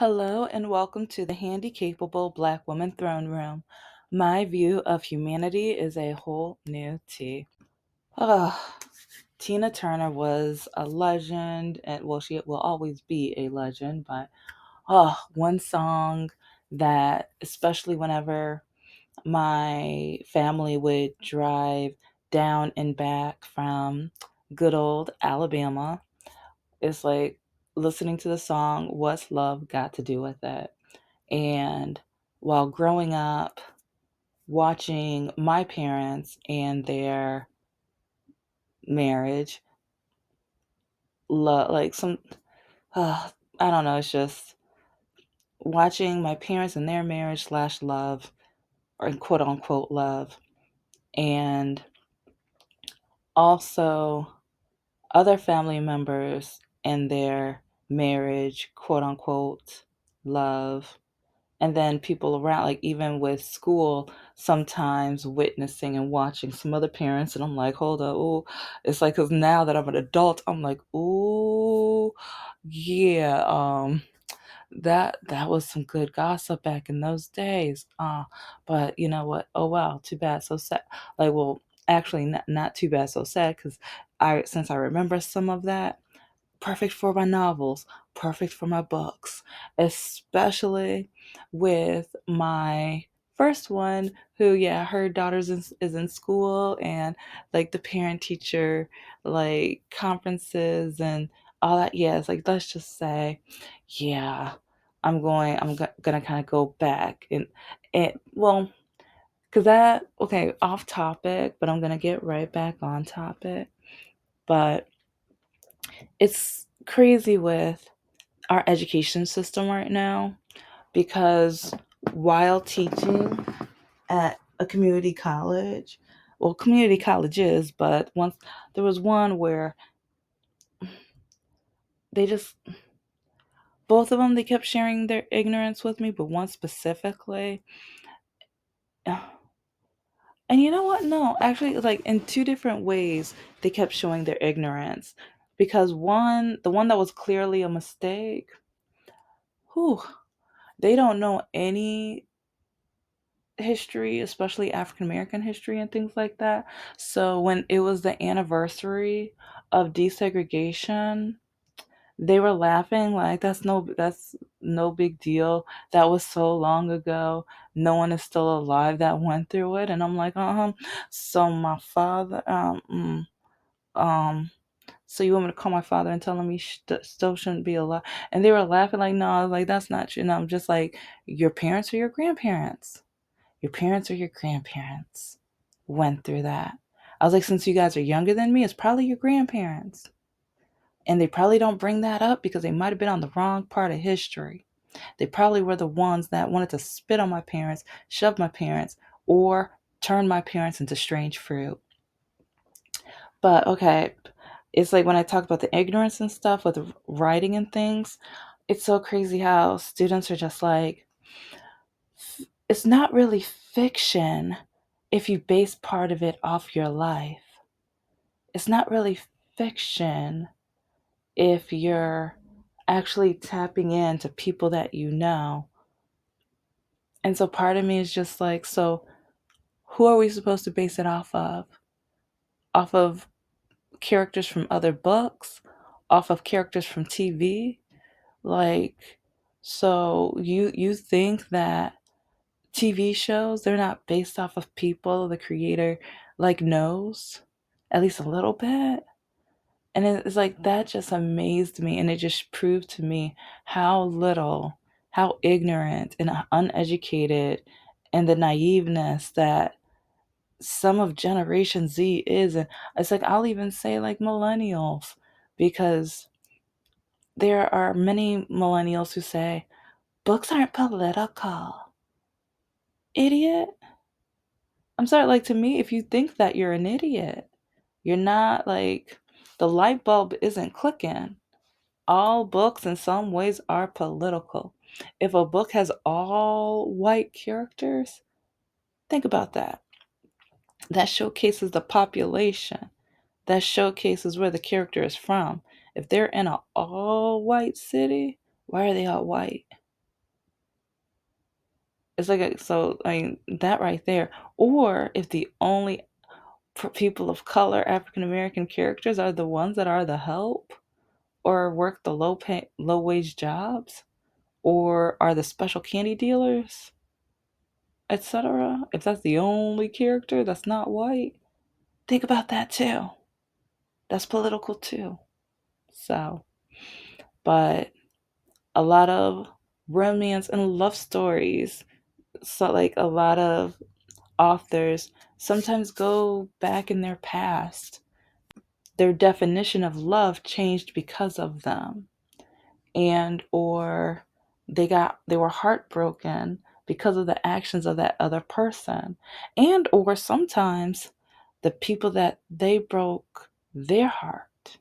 Hello and welcome to the Handicapable Black Woman Throne Room. My view of humanity is a whole new tea. Ugh, Tina Turner was a legend, and well, she will always be a legend, but one song that, especially whenever my family would drive down and back from good old Alabama, it's like listening to the song, What's Love Got to Do with It? And while growing up, watching my parents and their marriage, like I don't know, it's just watching my parents and their marriage slash love, or quote unquote love, and also other family members and their marriage, quote unquote love, and then people around, like even with school, sometimes witnessing and watching some other parents, and I'm like, hold up, ooh, it's like, because now that I'm an adult, I'm like, ooh, yeah, that was some good gossip back in those days. But you know what? Oh well, too bad, so sad. Like, well, actually, not too bad, so sad, because since I remember some of that, perfect for my novels, perfect for my books, especially with my first one, who, yeah, her is in school, and like the parent teacher, like conferences and all that. Yeah, it's like, let's just say, yeah, gonna kind of go back and well, because that, okay, off topic, but I'm gonna get right back on topic. But it's crazy with our education system right now, because while teaching at a community college, well, community colleges, but once there was one where they just, both of them, they kept sharing their ignorance with me, but one specifically, and you know what? No, actually, like in two different ways, they kept showing their ignorance. Because the one that was clearly a mistake, whew, they don't know any history, especially African American history and things like that. So when it was the anniversary of desegregation, they were laughing like, that's no big deal. That was so long ago. No one is still alive that went through it. And I'm like, so my father, um so you want me to call my father and tell him he still shouldn't be alive? And they were laughing like, no, like that's not true. And I'm just like, your parents or your grandparents? Your parents or your grandparents went through that. I was like, since you guys are younger than me, it's probably your grandparents. And they probably don't bring that up because they might have been on the wrong part of history. They probably were the ones that wanted to spit on my parents, shove my parents, or turn my parents into strange fruit. But okay, it's like when I talk about the ignorance and stuff with writing and things, it's so crazy how students are just like, it's not really fiction if you base part of it off your life. It's not really fiction if you're actually tapping into people that you know. And so part of me is just like, so who are we supposed to base it off of? Off of characters from other books? Off of characters from TV? Like, so you think that TV shows, they're not based off of people the creator like knows at least a little bit? And it's like, that just amazed me, and it just proved to me how little, how ignorant and uneducated, and the naiveness that some of Generation Z is. And it's like, I'll even say like millennials, because there are many millennials who say books aren't political. Idiot. I'm sorry, like, to me, if you think that, you're an idiot. You're not, like, the light bulb isn't clicking. All books in some ways are political. If a book has all white characters, think about that. That showcases the population. That showcases where the character is from. If they're in an all white city, why are they all white? It's like so I mean that right there. Or if the only people of color, African American characters are the ones that are the help or work the low wage jobs or are the special candy dealers, etc. If that's the only character that's not white, think about that too. That's political too. So, but a lot of romance and love stories. So, like a lot of authors sometimes go back in their past. Their definition of love changed because of them, and or they were heartbroken because of the actions of that other person, and or sometimes the people that they broke their heart.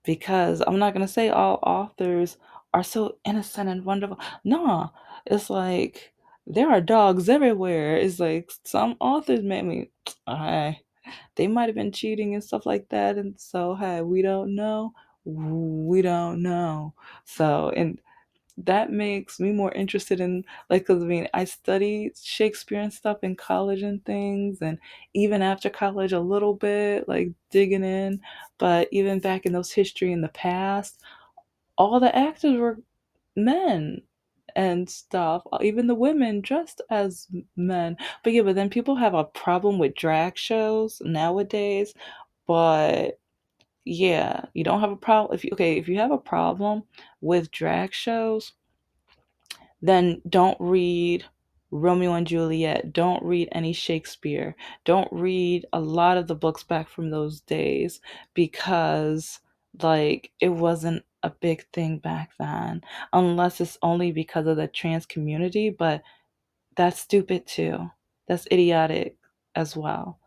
Because I'm not gonna say all authors are so innocent and wonderful. No, it's like there are dogs everywhere. It's like some authors made me, I they might have been cheating and stuff like that, and so hey, we don't know. We don't know. So and that makes me more interested in like because I mean I studied Shakespeare and stuff in college and things, and even after college a little bit like digging in, but even back in those history in the past, all the actors were men and stuff, even the women dressed as men. But yeah, but then people have a problem with drag shows nowadays. But yeah, you don't have a problem if you okay, if you have a problem with drag shows, then don't read Romeo and Juliet. Don't read any Shakespeare. Don't read a lot of the books back from those days because, like, it wasn't a big thing back then, unless it's only because of the trans community, but that's stupid too. That's idiotic as well.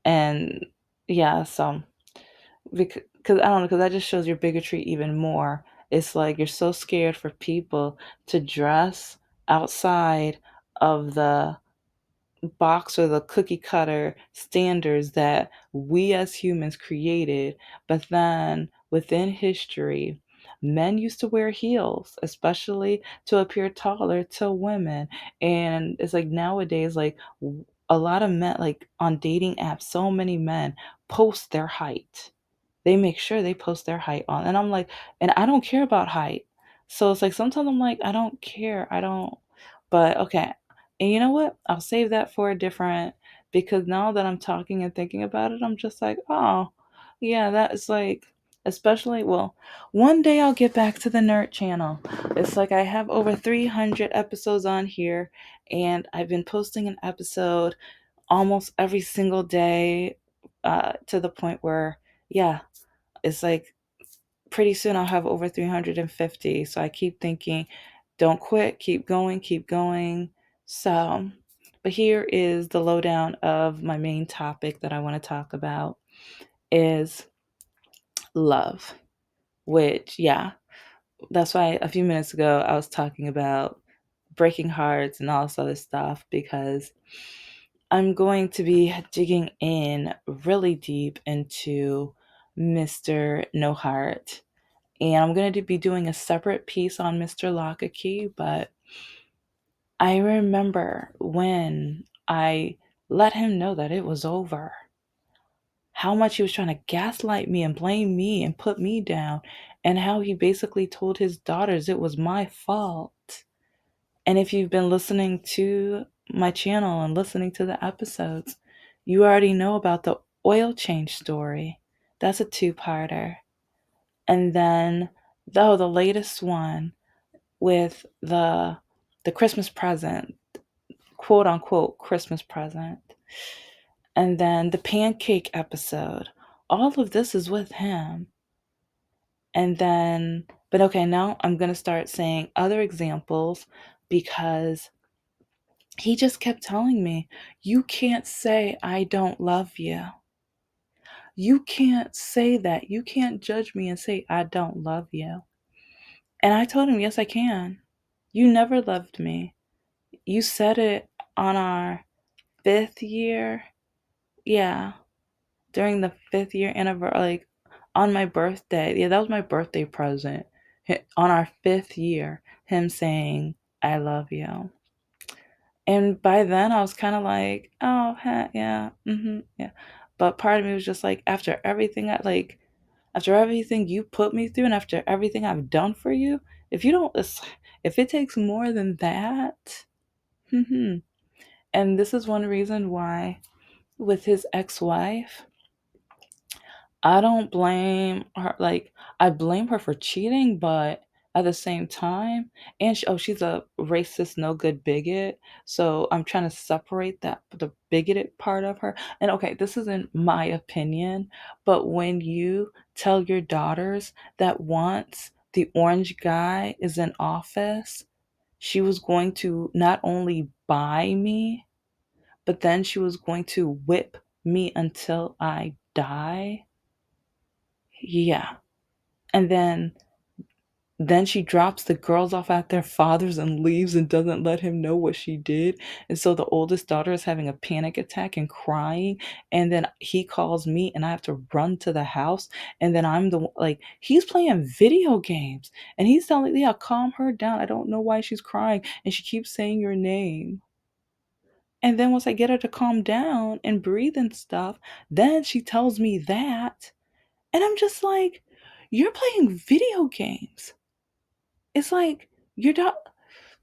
And yeah, so because I don't know, because that just shows your bigotry even more. It's like you're so scared for people to dress outside of the box or the cookie cutter standards that we as humans created. But then within history, men used to wear heels, especially to appear taller to women. And it's like nowadays, like a lot of men, like on dating apps, so many men post their height. They make sure they post their height on. And I'm like, and I don't care about height. So it's like sometimes I'm like, I don't care. I don't, but okay. And you know what? I'll save that for a different, because now that I'm talking and thinking about it, I'm just like, oh, yeah, that is like, especially, well, one day I'll get back to the nerd channel. It's like I have over 300 episodes on here, and I've been posting an episode almost every single day to the point where, yeah, it's like pretty soon I'll have over 350. So I keep thinking, don't quit, keep going, keep going. So, but here is the lowdown of my main topic that I want to talk about is love, which, yeah, that's why a few minutes ago I was talking about breaking hearts and all this other stuff because I'm going to be digging in really deep into Mr. No Heart. And I'm going to be doing a separate piece on Mr. Lockakey, but I remember when I let him know that it was over, how much he was trying to gaslight me and blame me and put me down, and how he basically told his daughters it was my fault. And if you've been listening to my channel and listening to the episodes, you already know about the oil change story. That's a two-parter. And then, though, the latest one with the Christmas present, quote unquote Christmas present, and then the pancake episode. All of this is with him. And then, but okay, now I'm going to start saying other examples because he just kept telling me, you can't say I don't love you. You can't say that. You can't judge me and say I don't love you. And I told him, yes, I can. You never loved me. You said it on our 5th year. Yeah, during the 5th year anniversary, like on my birthday. Yeah, that was my birthday present. On our 5th year, him saying, I love you. And by then I was kind of like, oh, yeah, yeah. But part of me was just like, after everything you put me through and after everything I've done for you, if you don't, if it takes more than that, hmm and this is one reason why with his ex-wife, I don't blame her. Like, I blame her for cheating, but at the same time, and she's a racist, no good bigot. So I'm trying to separate the bigoted part of her. And okay, this isn't my opinion, but when you tell your daughters that once the orange guy is in office, she was going to not only buy me, but then she was going to whip me until I die. Yeah. And then she drops the girls off at their father's and leaves and doesn't let him know what she did. And so the oldest daughter is having a panic attack and crying. And then he calls me and I have to run to the house. And then he's playing video games. And he's telling me, yeah, calm her down. I don't know why she's crying. And she keeps saying your name. And then once I get her to calm down and breathe and stuff, then she tells me that. And I'm just like, you're playing video games. It's like, you're not,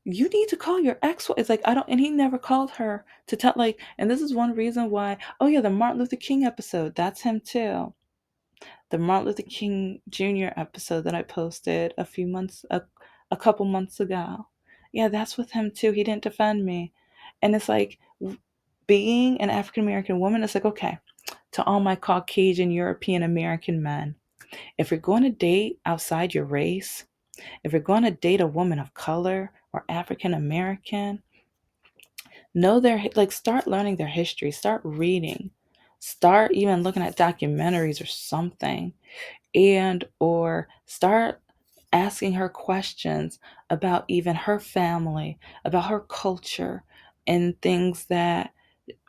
you need to call your ex. It's like, I don't, and he never called her to tell, like, and this is one reason why, oh yeah, the Martin Luther King episode, that's him too. The Martin Luther King Jr. episode that I posted a couple months ago. Yeah, that's with him too. He didn't defend me. And it's like, being an African American woman, it's like, okay, to all my Caucasian European American men, if you're going to date outside your race, if you're going to date a woman of color or African American, know start learning their history, start reading, start even looking at documentaries or something, and or start asking her questions about even her family, about her culture, and things that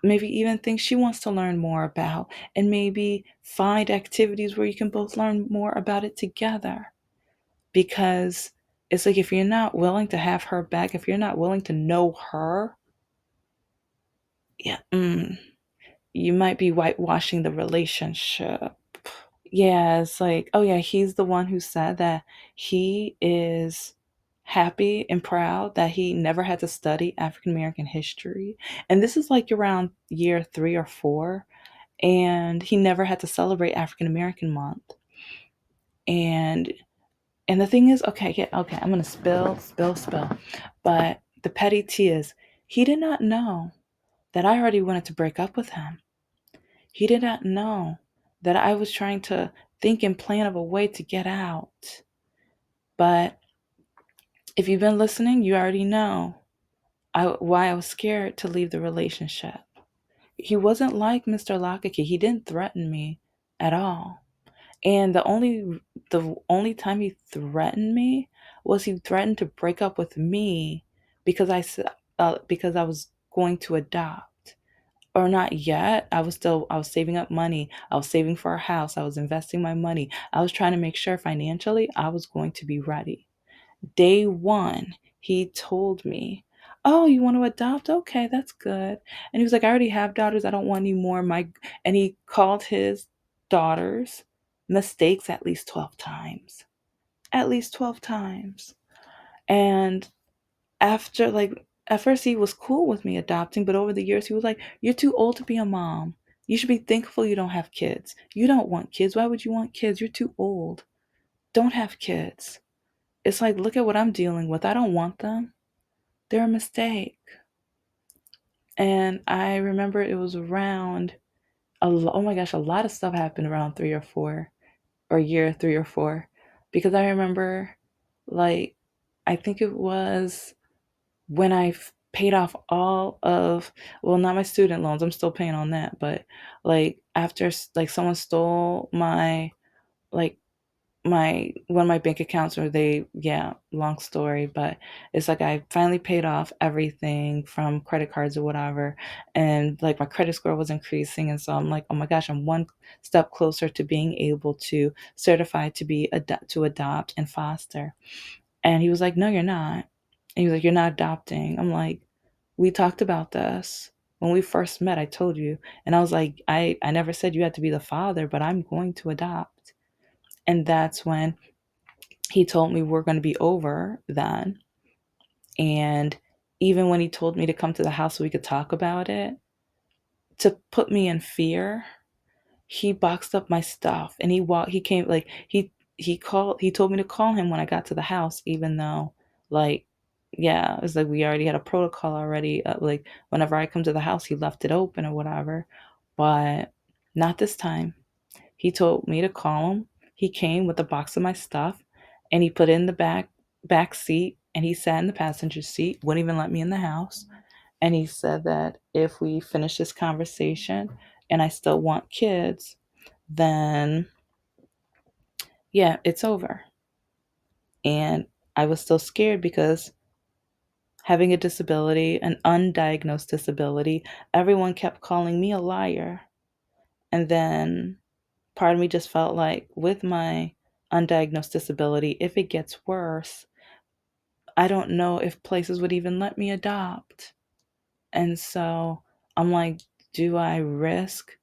maybe even things she wants to learn more about, and maybe find activities where you can both learn more about it together. Because it's like, if you're not willing to have her back, if you're not willing to know her, yeah, you might be whitewashing the relationship. Yeah, it's like, oh yeah, he's the one who said that he is happy and proud that he never had to study African American history. And this is like around year 3 or 4. And he never had to celebrate African American month. And And the thing is, okay, yeah, okay, I'm gonna spill. But the petty tea is, he did not know that I already wanted to break up with him. He did not know that I was trying to think and plan of a way to get out. But if you've been listening, you already know why I was scared to leave the relationship. He wasn't like Mr. Lockake. He didn't threaten me at all. And the only time he threatened me was he threatened to break up with me because because I was going to adopt. Or not yet. I was saving up money. I was saving for a house. I was investing my money. I was trying to make sure financially I was going to be ready. Day one, he told me, "Oh, you want to adopt? Okay, that's good." And he was like, "I already have daughters. I don't want any more." And he called his daughters mistakes at least 12 times. At least 12 times. And after, like, at first he was cool with me adopting, but over the years he was like, "You're too old to be a mom. You should be thankful you don't have kids. You don't want kids. Why would you want kids? You're too old. Don't have kids." It's like, look at what I'm dealing with. I don't want them. They're a mistake. And I remember it was around oh my gosh, a lot of stuff happened around 3 or 4, or year 3 or 4. Because I remember, like, I think it was when I paid off all of, well, not my student loans, I'm still paying on that, but like after, like, someone stole like one of my bank accounts, or they, yeah, long story, but it's like I finally paid off everything from credit cards or whatever, and like my credit score was increasing, and so I'm like, oh my gosh, I'm one step closer to being able to certify to to adopt and foster. And he was like, no, you're not. And he was like, you're not adopting. I'm like, We talked about this when we first met. I told you, and I was like, I never said you had to be the father, but I'm going to adopt. And that's when he told me we're going to be over then. And even when he told me to come to the house so we could talk about it, to put me in fear, he boxed up my stuff and he came like he told me to call him when I got to the house, even though, like, yeah, it's like we already had a protocol already, like whenever I come to the house he left it open or whatever. But not this time. He told me to call him. He came with a box of my stuff and he put it in the back seat and he sat in the passenger seat, wouldn't even let me in the house. And he said that if we finish this conversation and I still want kids, then yeah, it's over. And I was still scared because having a disability, an undiagnosed disability, everyone kept calling me a liar. And then part of me just felt like with my undiagnosed disability, if it gets worse, I don't know if places would even let me adopt. And so I'm like, do I risk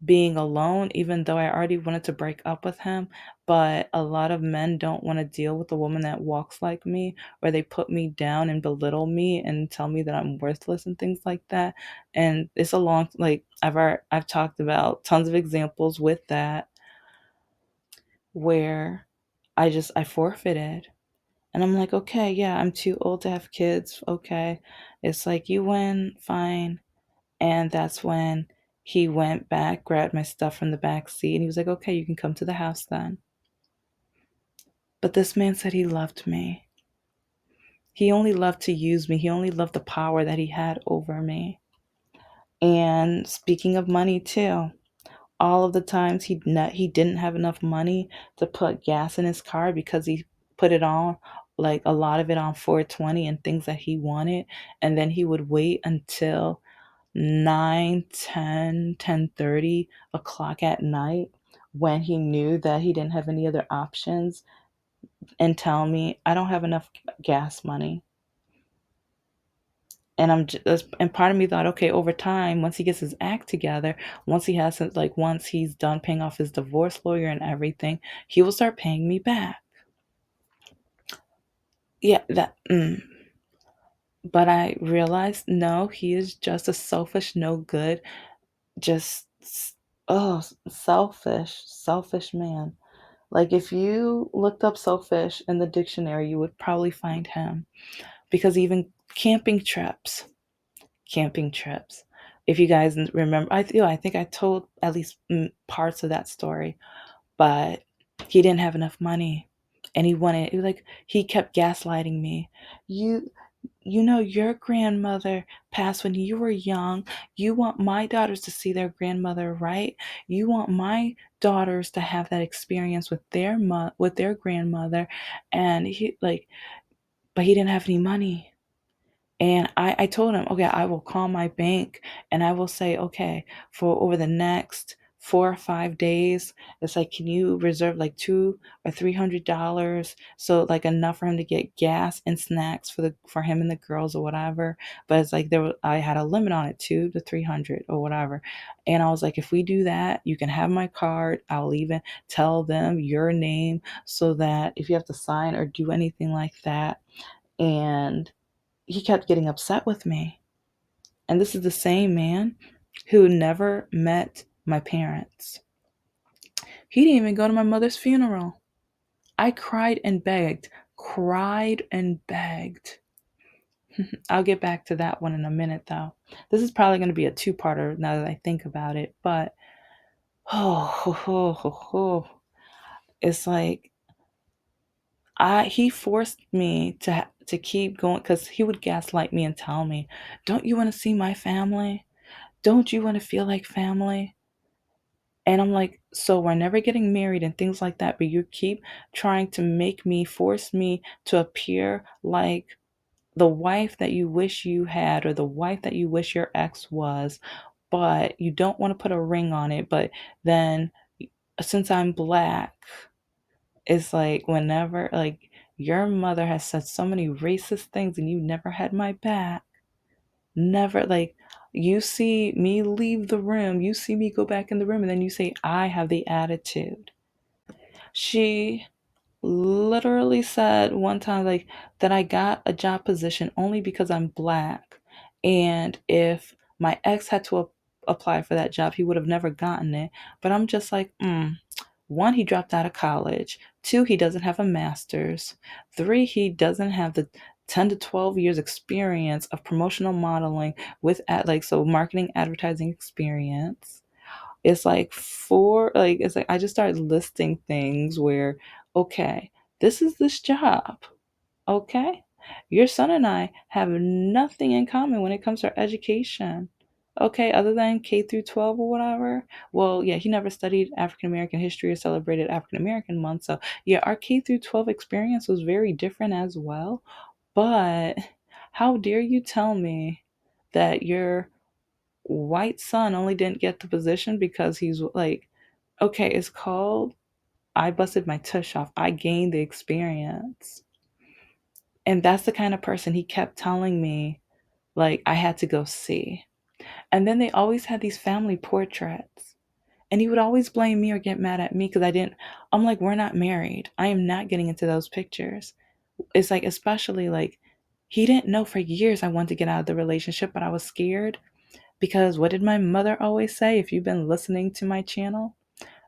being alone, even though I already wanted to break up with him? But a lot of men don't want to deal with a woman that walks like me, or they put me down and belittle me and tell me that I'm worthless and things like that. And it's a long, like I've talked about tons of examples with that where I forfeited. And I'm like, okay, yeah, I'm too old to have kids. Okay. It's like, you win, fine. And that's when he went back, grabbed my stuff from the back seat, and he was like, okay, you can come to the house then. But this man said he loved me. He only loved to use me. He only loved the power that he had over me. And speaking of money too, all of the times he didn't have enough money to put gas in his car because he put it on, like a lot of it on 420 and things that he wanted, and then he would wait until 9, 10, 10:30 o'clock at night when he knew that he didn't have any other options and tell me, I don't have enough gas money. And and part of me thought, okay, over time, once he gets his act together, once he's done paying off his divorce lawyer and everything, he will start paying me back. Yeah, but I realized, no, he is just a selfish, no good, just, oh, selfish man. Like, if you looked up selfish in the dictionary, you would probably find him. Because even camping trips. If you guys remember, I think I told at least parts of that story, but he didn't have enough money, and he kept gaslighting me. You, you know, your grandmother passed when you were young. You want my daughters to see their grandmother, right? You want my daughters to have that experience with with their grandmother, and but he didn't have any money. And I told him, okay, I will call my bank and I will say, okay, for over the next 4 or 5 days, it's like, can you reserve like $200 or $300? So like enough for him to get gas and snacks for him and the girls or whatever. But it's like I had a limit on it, 2 to 300 or whatever. And I was like, if we do that, you can have my card. I'll even tell them your name so that if you have to sign or do anything like that. And he kept getting upset with me. And this is the same man who never met my parents. He didn't even go to my mother's funeral. I cried and begged. I'll get back to that one in a minute, though. This is probably going to be a two-parter now that I think about it. But, oh, it's like he forced me to keep going because he would gaslight me and tell me, "Don't you want to see my family? Don't you want to feel like family?" And I'm like, so we're never getting married and things like that, but you keep trying to force me to appear like the wife that you wish you had or the wife that you wish your ex was, but you don't want to put a ring on it. But then since I'm black, it's like whenever, like, your mother has said so many racist things and you never had my back. Never, like, you see me leave the room, you see me go back in the room, and then you say I have the attitude. She literally said one time, like, that I got a job position only because I'm black. And if my ex had to apply for that job, he would have never gotten it. But I'm just like, one, he dropped out of college. Two, he doesn't have a master's. Three, he doesn't have the 10 to 12 years experience of promotional modeling with like, so marketing advertising experience. It's like four, like, it's like I just started listing things where, okay, this is this job. Okay. Your son and I have nothing in common when it comes to our education. Okay, other than K through 12 or whatever. Well, yeah, he never studied African American history or celebrated African American month. So, yeah, our K through 12 experience was very different as well. But how dare you tell me that your white son only didn't get the position because he's like, okay, it's called I busted my tush off. I gained the experience. And that's the kind of person he kept telling me, like, I had to go see. And then they always had these family portraits. And he would always blame me or get mad at me because I didn't. I'm like, we're not married. I am not getting into those pictures. It's like, especially like, he didn't know for years I wanted to get out of the relationship, but I was scared because what did my mother always say? If you've been listening to my channel,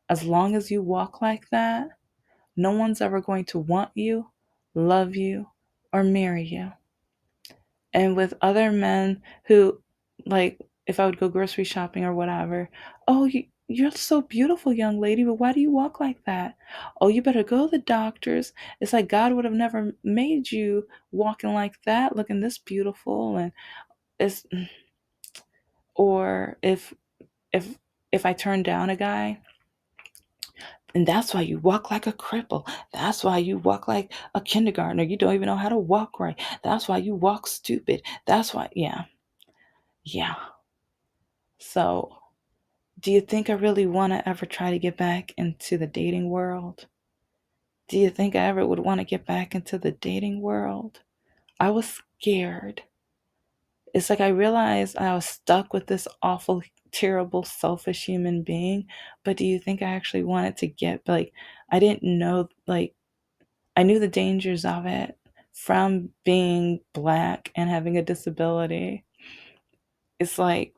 as long as you walk like that, no one's ever going to want you, love you, or marry you. And with other men who, like, if I would go grocery shopping or whatever, oh, you're so beautiful, young lady, but why do you walk like that? Oh, you better go to the doctors. It's like God would have never made you walking like that, looking this beautiful. And it's, or if, if I turn down a guy, and that's why you walk like a cripple. That's why you walk like a kindergartner. You don't even know how to walk right. That's why you walk stupid. That's why, yeah, yeah. So, do you think I really want to ever try to get back into the dating world? Do you think I ever would want to get back into the dating world? I was scared. It's like I realized I was stuck with this awful, terrible, selfish human being. But do you think I actually wanted to get, like, I didn't know, like, I knew the dangers of it from being black and having a disability. It's like,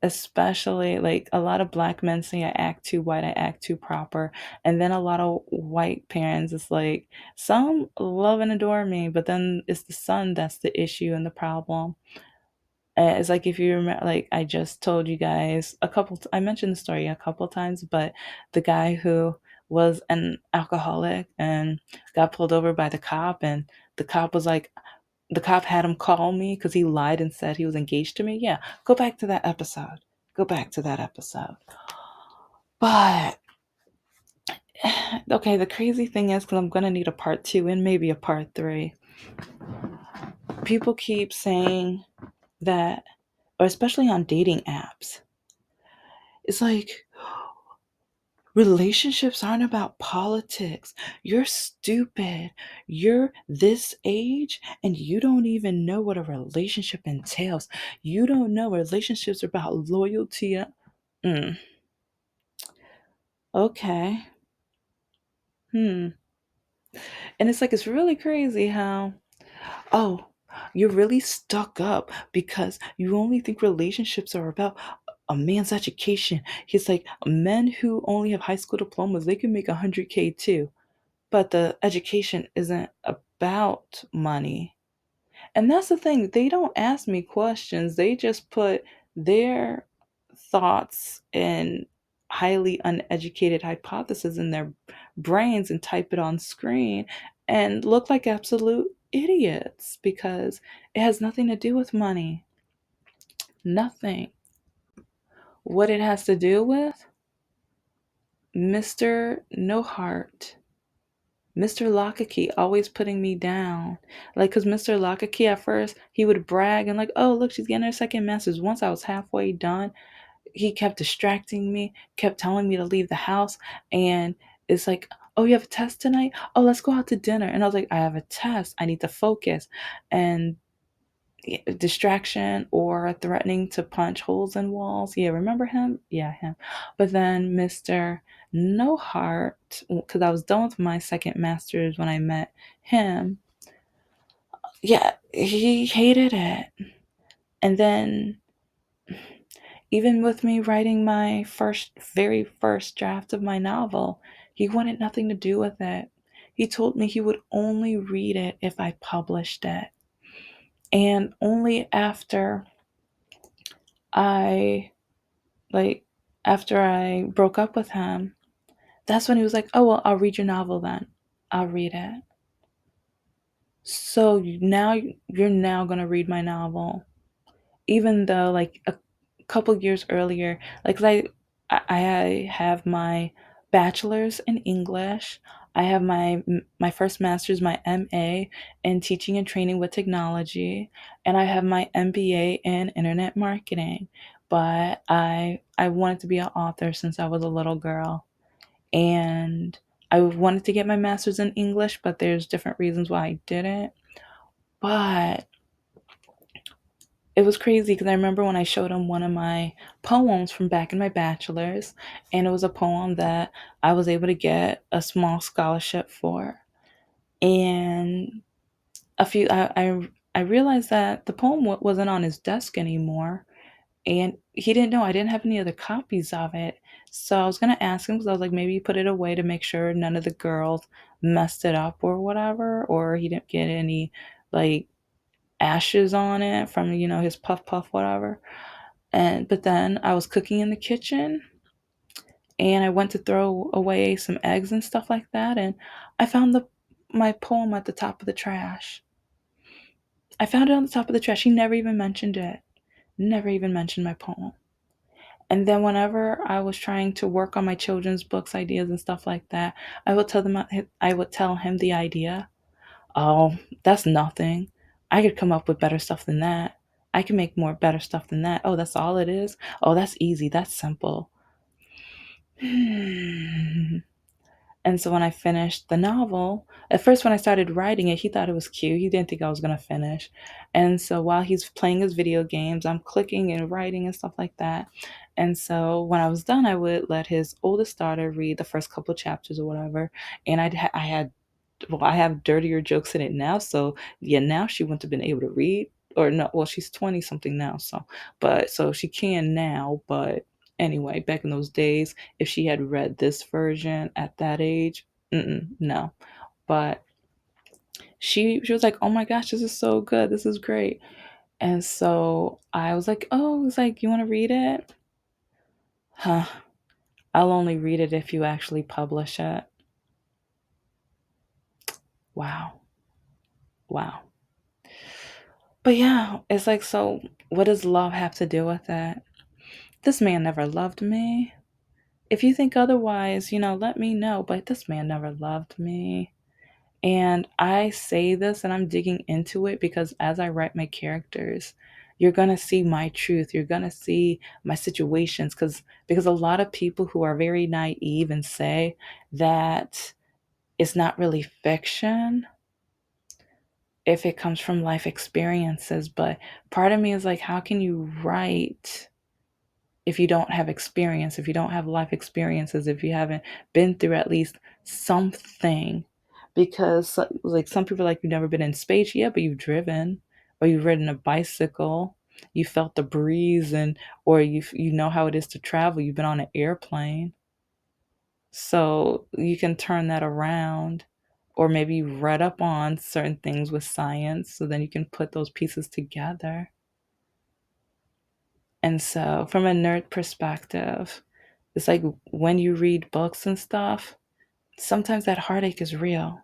especially like a lot of black men say I act too white, I act too proper. And then a lot of white parents, it's like some love and adore me, but then it's the son that's the issue and the problem. And it's like if you remember, like I just told you guys I mentioned the story a couple times, but the guy who was an alcoholic and got pulled over by the cop, and the cop was like, the cop had him call me because he lied and said he was engaged to me. Yeah, go back to that episode. Go back to that episode. But okay, the crazy thing is, because I'm gonna need a part two and maybe a part three. People keep saying that, or especially on dating apps, it's like relationships aren't about politics. You're stupid. You're this age and you don't even know what a relationship entails. You don't know relationships are about loyalty. Mm, okay. Hmm. And it's like, it's really crazy how, oh, you're really stuck up because you only think relationships are about a man's education. He's like, men who only have high school diplomas, they can make 100K too. But the education isn't about money. And that's the thing. They don't ask me questions. They just put their thoughts and highly uneducated hypotheses in their brains and type it on screen and look like absolute idiots because it has nothing to do with money. Nothing. What it has to do with? Mr. No Heart. Mr. Lockakey always putting me down. Like, because Mr. Lockakey at first, he would brag and, like, oh, look, she's getting her second master's. Once I was halfway done, he kept distracting me, kept telling me to leave the house. And it's like, oh, you have a test tonight? Oh, let's go out to dinner. And I was like, I have a test. I need to focus. And distraction or threatening to punch holes in walls. Yeah, remember him? Yeah, him. But then Mr. No Heart, because I was done with my second master's when I met him. Yeah, he hated it. And then even with me writing my very first draft of my novel, he wanted nothing to do with it. He told me he would only read it if I published it. And only I, like, after I broke up with him, that's when he was like, oh, well, I'll read your novel then. I'll read it. So now you're now going to read my novel. Even though, like, a couple years earlier, like, 'cause I have my bachelor's in English. I have my first master's, my MA in teaching and training with technology, and I have my MBA in internet marketing. But I wanted to be an author since I was a little girl, and I wanted to get my master's in English, but there's different reasons why I didn't. But it was crazy because I remember when I showed him one of my poems from back in my bachelor's, and it was a poem that I was able to get a small scholarship for. And I realized that the poem wasn't on his desk anymore, and he didn't know I didn't have any other copies of it. So I was gonna ask him because I was like, maybe he put it away to make sure none of the girls messed it up or whatever, or he didn't get any, like, ashes on it from, his puff puff whatever. And but then I was cooking in the kitchen, and I went to throw away some eggs and stuff like that, and I found the my poem at the top of the trash. I found it on the top of the trash. He never even mentioned it. Never even mentioned my poem. And then whenever I was trying to work on my children's books ideas and stuff like that, I would tell him the idea. Oh, that's nothing. I could come up with better stuff than that. I can make more better stuff than that. Oh, that's all it is? Oh, that's easy. That's simple. And so when I finished the novel, at first when I started writing it, he thought it was cute. He didn't think I was going to finish. And so while he's playing his video games, I'm clicking and writing and stuff like that. And so when I was done, I would let his oldest daughter read the first couple chapters or whatever. And I had, well, I have dirtier jokes in it now. So yeah, now she wouldn't have been able to read, or no, well, she's 20 something now. So she can now. But anyway, back in those days, if she had read this version at that age, no. But she was like, oh my gosh, this is so good. This is great. And so I was like, oh, it's like, you want to read it? Huh. I'll only read it if you actually publish it. Wow. Wow. But yeah, it's like, so what does love have to do with it? This man never loved me. If you think otherwise, let me know. But this man never loved me. And I say this and I'm digging into it because as I write my characters, you're going to see my truth. You're going to see my situations because a lot of people who are very naive and say that it's not really fiction if it comes from life experiences. But part of me is like, how can you write if you don't have experience, if you don't have life experiences, if you haven't been through at least something? Because like some people are like, you've never been in space. Yeah, but you've driven, or you've ridden a bicycle, you felt the breeze, and or you know how it is to travel. You've been on an airplane, so you can turn that around. Or maybe you read up on certain things with science, so then you can put those pieces together. And so, from a nerd perspective, it's like when you read books and stuff, sometimes that heartache is real.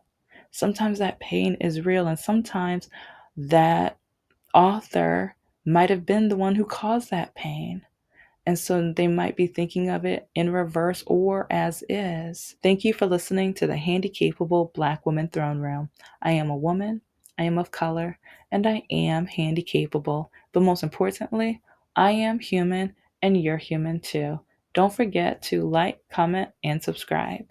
Sometimes that pain is real. And sometimes that author might have been the one who caused that pain. And so they might be thinking of it in reverse or as is. Thank you for listening to the Handicapable Black Woman Throne Room. I am a woman, I am of color, and I am handicapable. But most importantly, I am human and you're human too. Don't forget to like, comment, and subscribe.